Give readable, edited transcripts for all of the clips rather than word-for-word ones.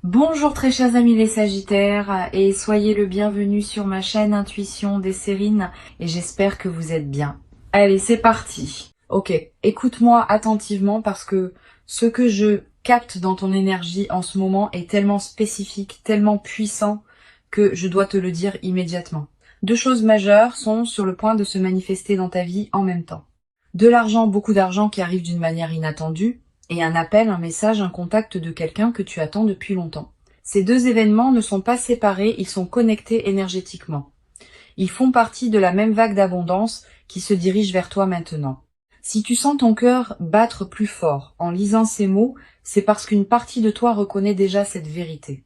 Bonjour très chers amis les Sagittaires et soyez le bienvenu sur ma chaîne Intuition des Sérines et j'espère que vous êtes bien. Allez, c'est parti. Ok, écoute-moi attentivement parce que ce que je capte dans ton énergie en ce moment est tellement spécifique, tellement puissant que je dois te le dire immédiatement. Deux choses majeures sont sur le point de se manifester dans ta vie en même temps. De l'argent, beaucoup d'argent qui arrive d'une manière inattendue, et un appel, un message, un contact de quelqu'un que tu attends depuis longtemps. Ces deux événements ne sont pas séparés, ils sont connectés énergétiquement. Ils font partie de la même vague d'abondance qui se dirige vers toi maintenant. Si tu sens ton cœur battre plus fort en lisant ces mots, c'est parce qu'une partie de toi reconnaît déjà cette vérité.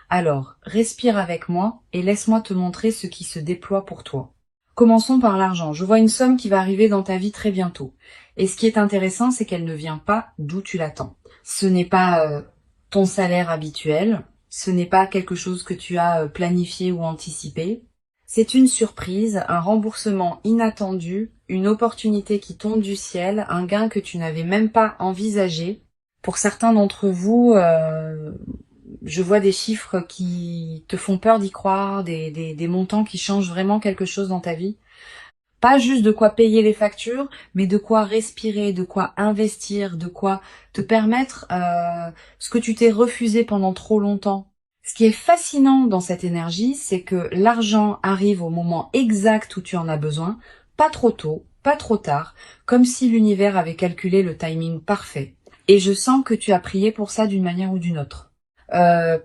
Alors, respire avec moi et laisse-moi te montrer ce qui se déploie pour toi. Commençons par l'argent. Je vois une somme qui va arriver dans ta vie très bientôt. Et ce qui est intéressant, c'est qu'elle ne vient pas d'où tu l'attends. Ce n'est pas ton salaire habituel, ce n'est pas quelque chose que tu as planifié ou anticipé. C'est une surprise, un remboursement inattendu, une opportunité qui tombe du ciel, un gain que tu n'avais même pas envisagé. Pour certains d'entre vous, je vois des chiffres qui te font peur d'y croire, des montants qui changent vraiment quelque chose dans ta vie. Pas juste de quoi payer les factures, mais de quoi respirer, de quoi investir, de quoi te permettre ce que tu t'es refusé pendant trop longtemps. Ce qui est fascinant dans cette énergie, c'est que l'argent arrive au moment exact où tu en as besoin, pas trop tôt, pas trop tard, comme si l'univers avait calculé le timing parfait. Et je sens que tu as prié pour ça d'une manière ou d'une autre.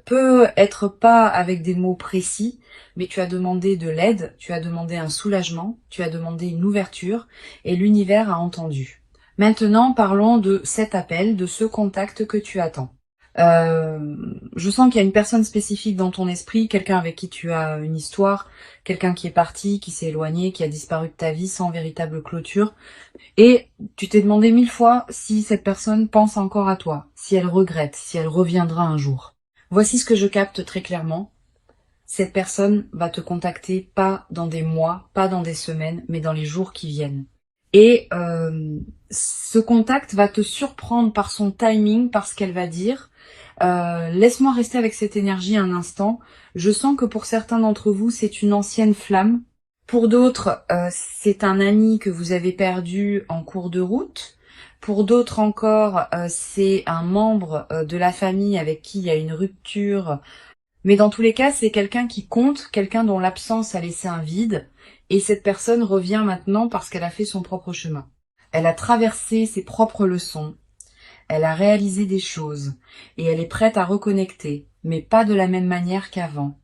Peut être pas avec des mots précis, mais tu as demandé de l'aide, tu as demandé un soulagement, tu as demandé une ouverture, et l'univers a entendu. Maintenant, parlons de cet appel, de ce contact que tu attends. Je sens qu'il y a une personne spécifique dans ton esprit, quelqu'un avec qui tu as une histoire, quelqu'un qui est parti, qui s'est éloigné, qui a disparu de ta vie sans véritable clôture. Et tu t'es demandé 1000 fois si cette personne pense encore à toi, si elle regrette, si elle reviendra un jour. Voici ce que je capte très clairement. Cette personne va te contacter pas dans des mois, pas dans des semaines, mais dans les jours qui viennent. Et ce contact va te surprendre par son timing, par ce qu'elle va dire. Laisse-moi rester avec cette énergie un instant. Je sens que pour certains d'entre vous, c'est une ancienne flamme. Pour d'autres, c'est un ami que vous avez perdu en cours de route. Pour d'autres encore, c'est un membre de la famille avec qui il y a une rupture. Mais dans tous les cas, c'est quelqu'un qui compte, quelqu'un dont l'absence a laissé un vide. Et cette personne revient maintenant parce qu'elle a fait son propre chemin. Elle a traversé ses propres leçons. Elle a réalisé des choses. Et elle est prête à reconnecter, mais pas de la même manière qu'avant.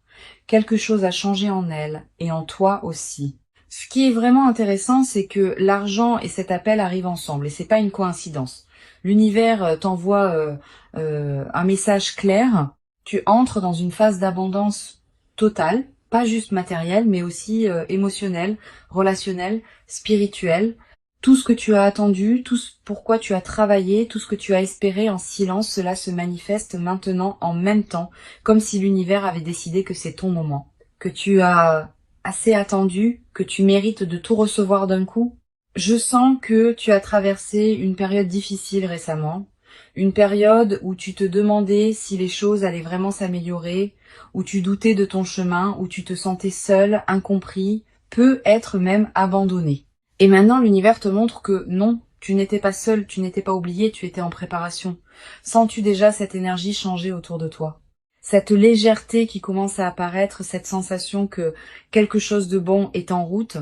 Quelque chose a changé en elle, et en toi aussi. Ce qui est vraiment intéressant, c'est que l'argent et cet appel arrivent ensemble, et c'est pas une coïncidence. L'univers t'envoie un message clair, tu entres dans une phase d'abondance totale, pas juste matérielle, mais aussi émotionnelle, relationnelle, spirituelle. Tout ce que tu as attendu, tout ce pourquoi tu as travaillé, tout ce que tu as espéré en silence, cela se manifeste maintenant en même temps, comme si l'univers avait décidé que c'est ton moment, que tu as assez attendu, que tu mérites de tout recevoir d'un coup. Je sens que tu as traversé une période difficile récemment, une période où tu te demandais si les choses allaient vraiment s'améliorer, où tu doutais de ton chemin, où tu te sentais seul, incompris, peut-être même abandonné. Et maintenant, l'univers te montre que non, tu n'étais pas seul, tu n'étais pas oublié, tu étais en préparation. Sens-tu déjà cette énergie changer autour de toi? Cette légèreté qui commence à apparaître, cette sensation que quelque chose de bon est en route?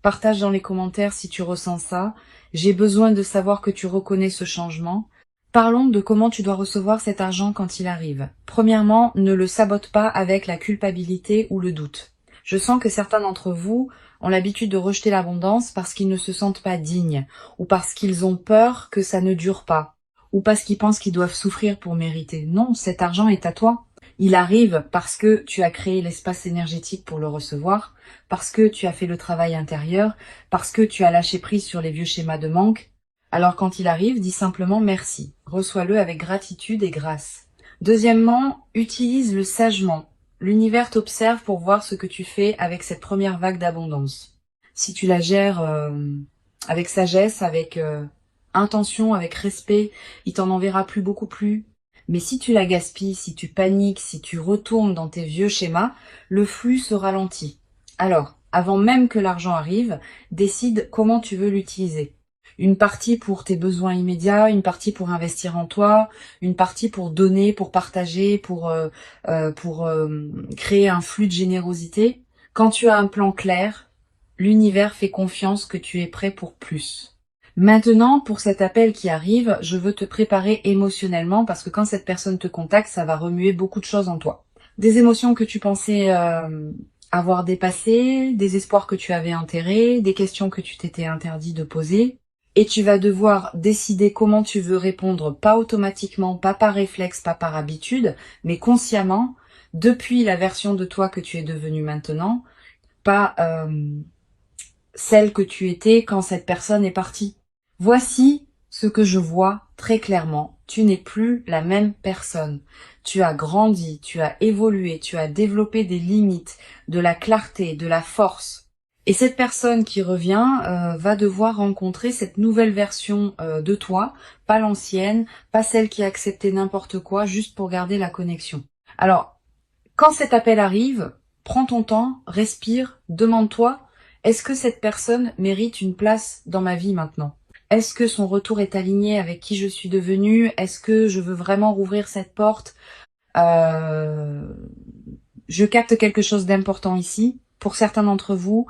Partage dans les commentaires si tu ressens ça. J'ai besoin de savoir que tu reconnais ce changement. Parlons de comment tu dois recevoir cet argent quand il arrive. Premièrement, ne le sabote pas avec la culpabilité ou le doute. Je sens que certains d'entre vous ont l'habitude de rejeter l'abondance parce qu'ils ne se sentent pas dignes, ou parce qu'ils ont peur que ça ne dure pas, ou parce qu'ils pensent qu'ils doivent souffrir pour mériter. Non, cet argent est à toi. Il arrive parce que tu as créé l'espace énergétique pour le recevoir, parce que tu as fait le travail intérieur, parce que tu as lâché prise sur les vieux schémas de manque. Alors quand il arrive, dis simplement merci. Reçois-le avec gratitude et grâce. Deuxièmement, utilise-le sagement. L'univers t'observe pour voir ce que tu fais avec cette première vague d'abondance. Si tu la gères avec sagesse, avec intention, avec respect, il t'en enverra plus, beaucoup plus. Mais si tu la gaspilles, si tu paniques, si tu retournes dans tes vieux schémas, le flux se ralentit. Alors, avant même que l'argent arrive, décide comment tu veux l'utiliser. Une partie pour tes besoins immédiats, une partie pour investir en toi, une partie pour donner, pour partager, pour créer un flux de générosité. Quand tu as un plan clair, l'univers fait confiance que tu es prêt pour plus. Maintenant, pour cet appel qui arrive, je veux te préparer émotionnellement parce que quand cette personne te contacte, ça va remuer beaucoup de choses en toi. Des émotions que tu pensais avoir dépassées, des espoirs que tu avais enterrés, des questions que tu t'étais interdit de poser. Et tu vas devoir décider comment tu veux répondre, pas automatiquement, pas par réflexe, pas par habitude, mais consciemment, depuis la version de toi que tu es devenue maintenant, pas celle que tu étais quand cette personne est partie. Voici ce que je vois très clairement. Tu n'es plus la même personne. Tu as grandi, tu as évolué, tu as développé des limites, de la clarté, de la force. Et cette personne qui revient va devoir rencontrer cette nouvelle version de toi, pas l'ancienne, pas celle qui a accepté n'importe quoi juste pour garder la connexion. Alors, quand cet appel arrive, prends ton temps, respire, demande-toi, est-ce que cette personne mérite une place dans ma vie maintenant? Est-ce que son retour est aligné avec qui je suis devenue? Est-ce que je veux vraiment rouvrir cette porte? Je capte quelque chose d'important ici. Pour certains d'entre vous,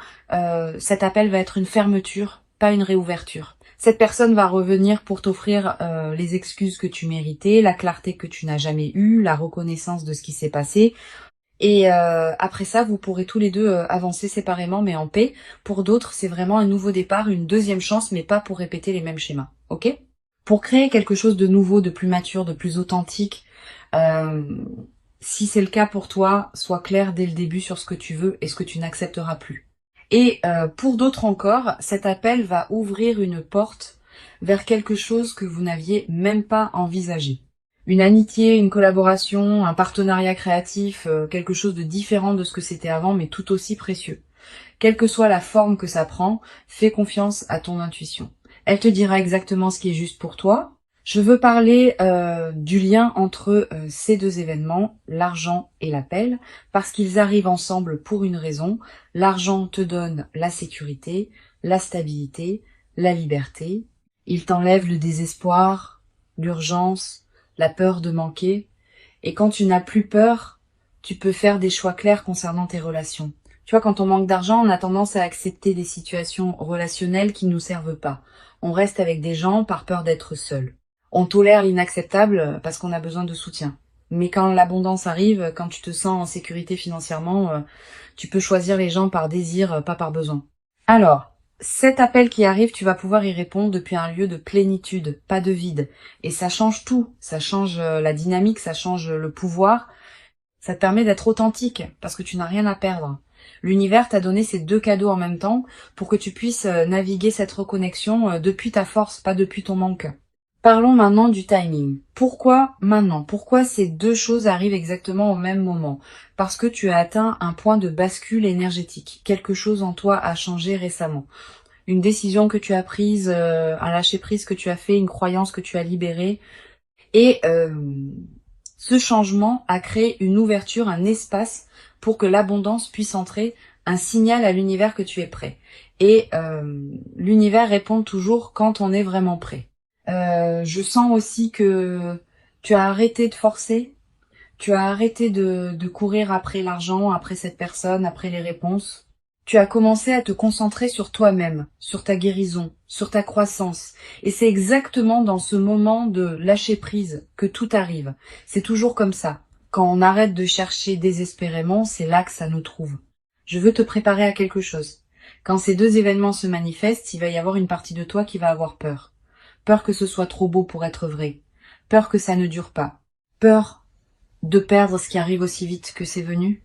cet appel va être une fermeture, pas une réouverture. Cette personne va revenir pour t'offrir les excuses que tu méritais, la clarté que tu n'as jamais eue, la reconnaissance de ce qui s'est passé. Et après ça, vous pourrez tous les deux avancer séparément, mais en paix. Pour d'autres, c'est vraiment un nouveau départ, une deuxième chance, mais pas pour répéter les mêmes schémas. Ok? Pour créer quelque chose de nouveau, de plus mature, de plus authentique, si c'est le cas pour toi, sois clair dès le début sur ce que tu veux et ce que tu n'accepteras plus. Et pour d'autres encore, cet appel va ouvrir une porte vers quelque chose que vous n'aviez même pas envisagé. Une amitié, une collaboration, un partenariat créatif, quelque chose de différent de ce que c'était avant, mais tout aussi précieux. Quelle que soit la forme que ça prend, fais confiance à ton intuition. Elle te dira exactement ce qui est juste pour toi. Je veux parler du lien entre ces deux événements, l'argent et l'appel, parce qu'ils arrivent ensemble pour une raison. L'argent te donne la sécurité, la stabilité, la liberté. Il t'enlève le désespoir, l'urgence, la peur de manquer. Et quand tu n'as plus peur, tu peux faire des choix clairs concernant tes relations. Tu vois, quand on manque d'argent, on a tendance à accepter des situations relationnelles qui ne nous servent pas. On reste avec des gens par peur d'être seul. On tolère l'inacceptable parce qu'on a besoin de soutien. Mais quand l'abondance arrive, quand tu te sens en sécurité financièrement, tu peux choisir les gens par désir, pas par besoin. Alors, cet appel qui arrive, tu vas pouvoir y répondre depuis un lieu de plénitude, pas de vide. Et ça change tout. Ça change la dynamique, ça change le pouvoir. Ça te permet d'être authentique parce que tu n'as rien à perdre. L'univers t'a donné ces deux cadeaux en même temps pour que tu puisses naviguer cette reconnexion depuis ta force, pas depuis ton manque. Parlons maintenant du timing. Pourquoi maintenant? Pourquoi ces deux choses arrivent exactement au même moment? Parce que tu as atteint un point de bascule énergétique. Quelque chose en toi a changé récemment. Une décision que tu as prise, un lâcher-prise que tu as fait, une croyance que tu as libérée. Et ce changement a créé une ouverture, un espace pour que l'abondance puisse entrer, un signal à l'univers que tu es prêt. Et l'univers répond toujours quand on est vraiment prêt. Je sens aussi que tu as arrêté de forcer, tu as arrêté de courir après l'argent, après cette personne, après les réponses. Tu as commencé à te concentrer sur toi-même, sur ta guérison, sur ta croissance. Et c'est exactement dans ce moment de lâcher prise que tout arrive. C'est toujours comme ça. Quand on arrête de chercher désespérément, c'est là que ça nous trouve. Je veux te préparer à quelque chose. Quand ces deux événements se manifestent, il va y avoir une partie de toi qui va avoir peur. Peur que ce soit trop beau pour être vrai. Peur que ça ne dure pas. Peur de perdre ce qui arrive aussi vite que c'est venu.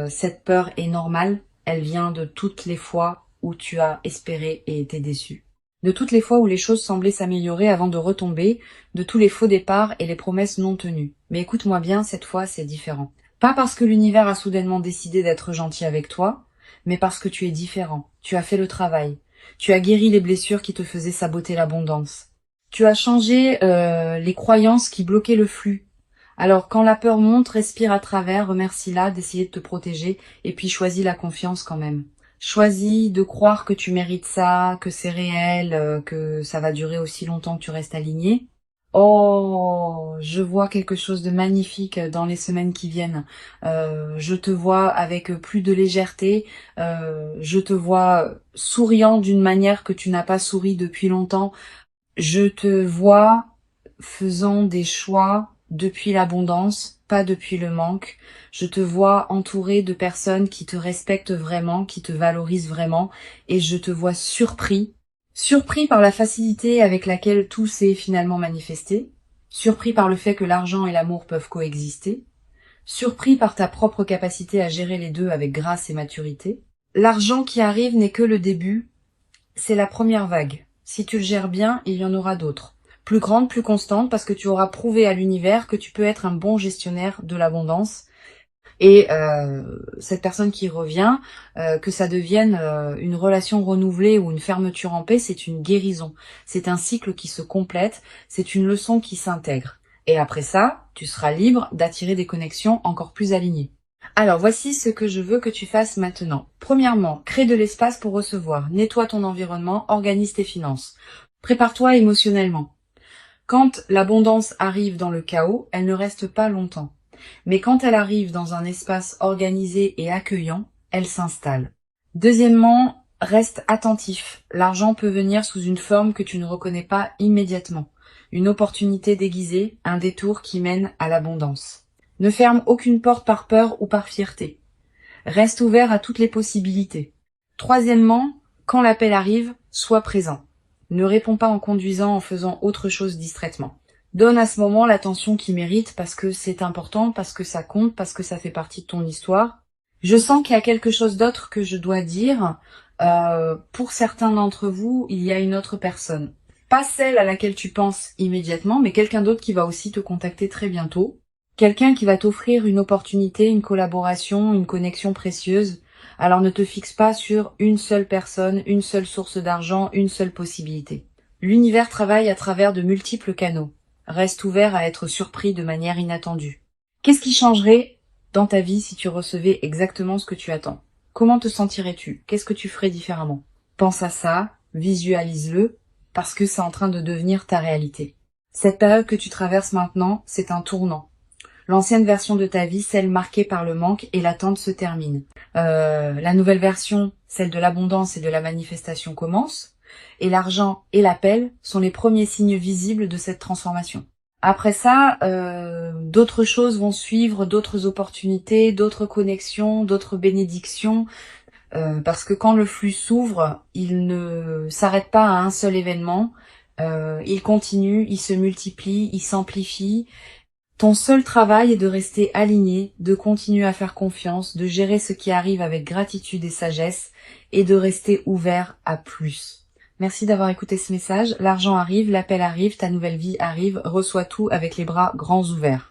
Cette peur est normale. Elle vient de toutes les fois où tu as espéré et été déçu. De toutes les fois où les choses semblaient s'améliorer avant de retomber, de tous les faux départs et les promesses non tenues. Mais écoute-moi bien, cette fois c'est différent. Pas parce que l'univers a soudainement décidé d'être gentil avec toi, mais parce que tu es différent. Tu as fait le travail. Tu as guéri les blessures qui te faisaient saboter l'abondance. Tu as changé les croyances qui bloquaient le flux. Alors, quand la peur monte, respire à travers, remercie-la d'essayer de te protéger, et puis choisis la confiance quand même. Choisis de croire que tu mérites ça, que c'est réel, que ça va durer aussi longtemps que tu restes aligné. Oh, je vois quelque chose de magnifique dans les semaines qui viennent. Je te vois avec plus de légèreté. Je te vois souriant d'une manière que tu n'as pas souri depuis longtemps. Je te vois faisant des choix depuis l'abondance, pas depuis le manque. Je te vois entouré de personnes qui te respectent vraiment, qui te valorisent vraiment, et je te vois surpris par la facilité avec laquelle tout s'est finalement manifesté, surpris par le fait que l'argent et l'amour peuvent coexister, surpris par ta propre capacité à gérer les deux avec grâce et maturité. L'argent qui arrive n'est que le début, c'est la première vague. Si tu le gères bien, il y en aura d'autres. Plus grandes, plus constantes, parce que tu auras prouvé à l'univers que tu peux être un bon gestionnaire de l'abondance. Et cette personne qui revient, que ça devienne une relation renouvelée ou une fermeture en paix, c'est une guérison. C'est un cycle qui se complète, c'est une leçon qui s'intègre. Et après ça, tu seras libre d'attirer des connexions encore plus alignées. Alors voici ce que je veux que tu fasses maintenant. Premièrement, crée de l'espace pour recevoir, nettoie ton environnement, organise tes finances. Prépare-toi émotionnellement. Quand l'abondance arrive dans le chaos, elle ne reste pas longtemps. Mais quand elle arrive dans un espace organisé et accueillant, elle s'installe. Deuxièmement, reste attentif. L'argent peut venir sous une forme que tu ne reconnais pas immédiatement. Une opportunité déguisée, un détour qui mène à l'abondance. Ne ferme aucune porte par peur ou par fierté. Reste ouvert à toutes les possibilités. Troisièmement, quand l'appel arrive, sois présent. Ne réponds pas en conduisant, en faisant autre chose distraitement. Donne à ce moment l'attention qu'il mérite parce que c'est important, parce que ça compte, parce que ça fait partie de ton histoire. Je sens qu'il y a quelque chose d'autre que je dois dire. Pour certains d'entre vous, il y a une autre personne. Pas celle à laquelle tu penses immédiatement, mais quelqu'un d'autre qui va aussi te contacter très bientôt. Quelqu'un qui va t'offrir une opportunité, une collaboration, une connexion précieuse. Alors ne te fixe pas sur une seule personne, une seule source d'argent, une seule possibilité. L'univers travaille à travers de multiples canaux. Reste ouvert à être surpris de manière inattendue. Qu'est-ce qui changerait dans ta vie si tu recevais exactement ce que tu attends? Comment te sentirais-tu? Qu'est-ce que tu ferais différemment? Pense à ça, visualise-le, parce que c'est en train de devenir ta réalité. Cette période que tu traverses maintenant, c'est un tournant. L'ancienne version de ta vie, celle marquée par le manque et l'attente, se termine. La nouvelle version, celle de l'abondance et de la manifestation, commence. Et l'argent et l'appel sont les premiers signes visibles de cette transformation. Après ça, d'autres choses vont suivre, d'autres opportunités, d'autres connexions, d'autres bénédictions, parce que quand le flux s'ouvre, il ne s'arrête pas à un seul événement, il continue, il se multiplie, il s'amplifie. Ton seul travail est de rester aligné, de continuer à faire confiance, de gérer ce qui arrive avec gratitude et sagesse, et de rester ouvert à plus. Merci d'avoir écouté ce message. L'argent arrive, l'appel arrive, ta nouvelle vie arrive. Reçois tout avec les bras grands ouverts.